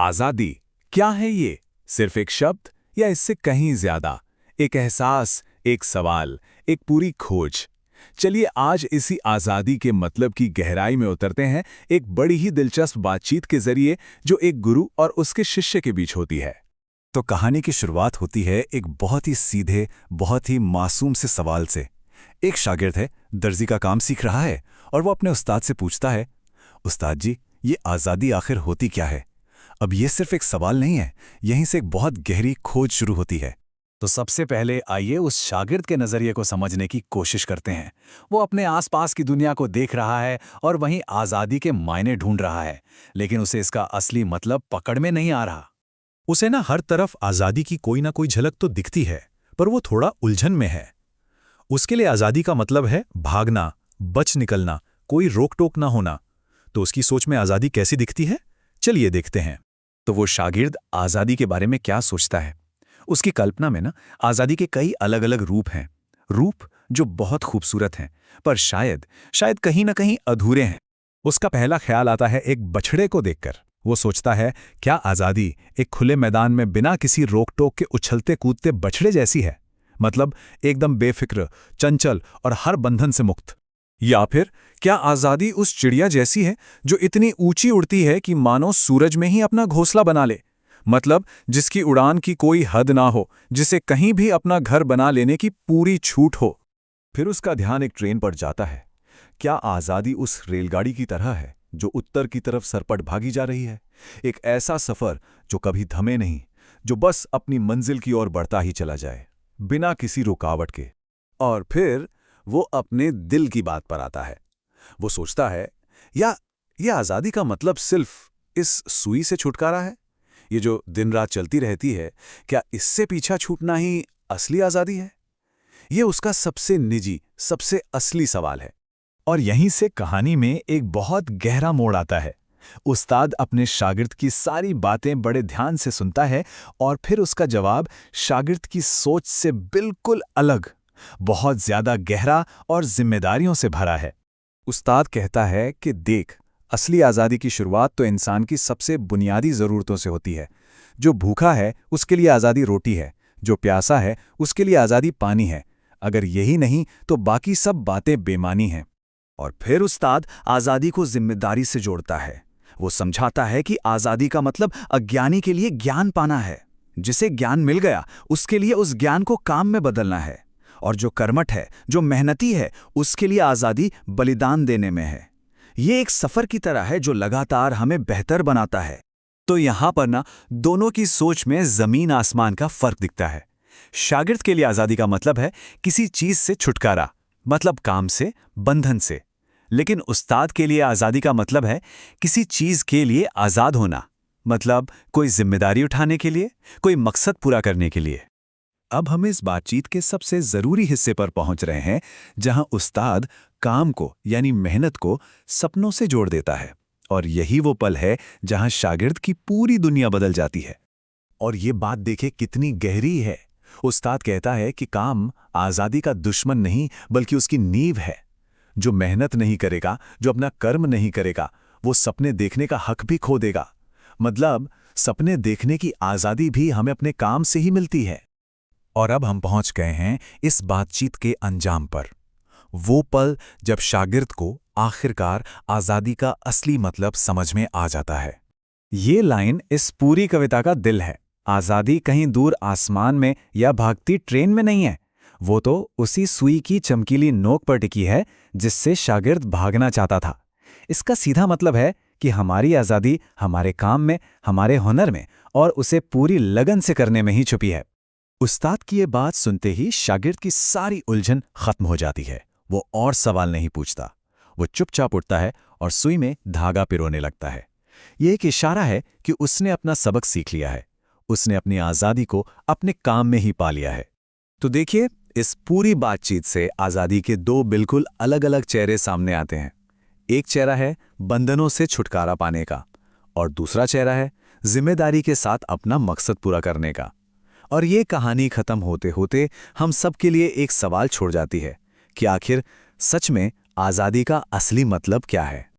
आज़ादी क्या है ये? सिर्फ एक शब्द या इससे कहीं ज्यादा? एक एहसास, एक सवाल, एक पूरी खोज। चलिए आज इसी आज़ादी के मतलब की गहराई में उतरते हैं, एक बड़ी ही दिलचस्प बातचीत के जरिए जो एक गुरु और उसके शिष्य के बीच होती है। तो कहानी की शुरुआत होती है एक बहुत ही सीधे, बहुत ही मासूम से सवाल से। एक शागिर्द है, दर्जी का काम सीख रहा है और वो अपने उस्ताद से पूछता है, उस्ताद जी, ये आज़ादी आखिर होती क्या है? अब ये सिर्फ एक सवाल नहीं है, यहीं से एक बहुत गहरी खोज शुरू होती है। तो सबसे पहले आइए उस शागिर्द के नज़रिए को समझने की कोशिश करते हैं। वो अपने आसपास की दुनिया को देख रहा है और वहीं आज़ादी के मायने ढूंढ रहा है, लेकिन उसे इसका असली मतलब पकड़ में नहीं आ रहा। उसे ना हर तरफ आज़ादी की कोई ना कोई झलक तो दिखती है, पर वो थोड़ा उलझन में है। उसके लिए आज़ादी का मतलब है भागना, बच निकलना, कोई रोक टोक ना होना। तो उसकी सोच में आज़ादी कैसी दिखती है, चलिए देखते हैं। तो वो शागिर्द आज़ादी के बारे में क्या सोचता है? उसकी कल्पना में ना आज़ादी के कई अलग अलग रूप हैं, रूप जो बहुत खूबसूरत हैं, पर शायद कहीं ना कहीं अधूरे हैं। उसका पहला ख्याल आता है एक बछड़े को देखकर। वो सोचता है, क्या आज़ादी एक खुले मैदान में बिना किसी रोक टोक के उछलते कूदते बछड़े जैसी है? मतलब एकदम बेफिक्र, चंचल और हर बंधन से मुक्त। या फिर क्या आज़ादी उस चिड़िया जैसी है जो इतनी ऊंची उड़ती है कि मानो सूरज में ही अपना घोंसला बना ले? मतलब जिसकी उड़ान की कोई हद ना हो, जिसे कहीं भी अपना घर बना लेने की पूरी छूट हो। फिर उसका ध्यान एक ट्रेन पर जाता है। क्या आज़ादी उस रेलगाड़ी की तरह है जो उत्तर की तरफ सरपट भागी जा रही है? एक ऐसा सफ़र जो कभी थमे नहीं, जो बस अपनी मंजिल की ओर बढ़ता ही चला जाए, बिना किसी रुकावट के। और फिर वो अपने दिल की बात पर आता है। वो सोचता है, या ये आज़ादी का मतलब सिर्फ इस सुई से छुटकारा है? ये जो दिन रात चलती रहती है, क्या इससे पीछा छूटना ही असली आज़ादी है? ये उसका सबसे निजी, सबसे असली सवाल है। और यहीं से कहानी में एक बहुत गहरा मोड़ आता है। उस्ताद अपने शागिर्द की सारी बातें बड़े ध्यान से सुनता है और फिर उसका जवाब शागिर्द की सोच से बिल्कुल अलग, बहुत ज्यादा गहरा और जिम्मेदारियों से भरा है। उस्ताद कहता है कि देख, असली आज़ादी की शुरुआत तो इंसान की सबसे बुनियादी ज़रूरतों से होती है। जो भूखा है उसके लिए आज़ादी रोटी है, जो प्यासा है उसके लिए आज़ादी पानी है। अगर यही नहीं तो बाकी सब बातें बेमानी हैं। और फिर उस्ताद आज़ादी को जिम्मेदारी से जोड़ता है। वो समझाता है कि आज़ादी का मतलब अज्ञानी के लिए ज्ञान पाना है। जिसे ज्ञान मिल गया उसके लिए उस ज्ञान को काम में बदलना है। और जो कर्मठ है, जो मेहनती है, उसके लिए आज़ादी बलिदान देने में है। ये एक सफ़र की तरह है जो लगातार हमें बेहतर बनाता है। तो यहाँ पर ना दोनों की सोच में ज़मीन आसमान का फ़र्क दिखता है। शागिर्द के लिए आज़ादी का मतलब है किसी चीज़ से छुटकारा, मतलब काम से, बंधन से। लेकिन उस्ताद के लिए आज़ादी का मतलब है किसी चीज़ के लिए आज़ाद होना, मतलब कोई जिम्मेदारी उठाने के लिए, कोई मकसद पूरा करने के लिए। अब हम इस बातचीत के सबसे ज़रूरी हिस्से पर पहुंच रहे हैं, जहां उस्ताद काम को यानी मेहनत को सपनों से जोड़ देता है। और यही वो पल है जहां शागिर्द की पूरी दुनिया बदल जाती है। और ये बात देखे कितनी गहरी है। उस्ताद कहता है कि काम आज़ादी का दुश्मन नहीं बल्कि उसकी नींव है। जो मेहनत नहीं करेगा, जो अपना कर्म नहीं करेगा, वो सपने देखने का हक भी खो देगा। मतलब सपने देखने की आज़ादी भी हमें अपने काम से ही मिलती है। और अब हम पहुंच गए हैं इस बातचीत के अंजाम पर। वो पल जब शागिर्द को आखिरकार आज़ादी का असली मतलब समझ में आ जाता है। ये लाइन इस पूरी कविता का दिल है। आज़ादी कहीं दूर आसमान में या भागती ट्रेन में नहीं है। वो तो उसी सुई की चमकीली नोक पर टिकी है जिससे शागिर्द भागना चाहता था। इसका सीधा मतलब है कि हमारी आज़ादी हमारे काम में, हमारे हुनर में और उसे पूरी लगन से करने में ही छुपी है। उस्ताद की ये बात सुनते ही शागिर्द की सारी उलझन खत्म हो जाती है। वो और सवाल नहीं पूछता। वो चुपचाप उठता है और सुई में धागा पिरोने लगता है। ये एक इशारा है कि उसने अपना सबक सीख लिया है। उसने अपनी आज़ादी को अपने काम में ही पा लिया है। तो देखिए, इस पूरी बातचीत से आज़ादी के दो बिल्कुल अलग अलग चेहरे सामने आते हैं। एक चेहरा है बंधनों से छुटकारा पाने का, और दूसरा चेहरा है जिम्मेदारी के साथ अपना मकसद पूरा करने का। और ये कहानी खत्म होते होते हम सब के लिए एक सवाल छोड़ जाती है कि आखिर सच में आज़ादी का असली मतलब क्या है।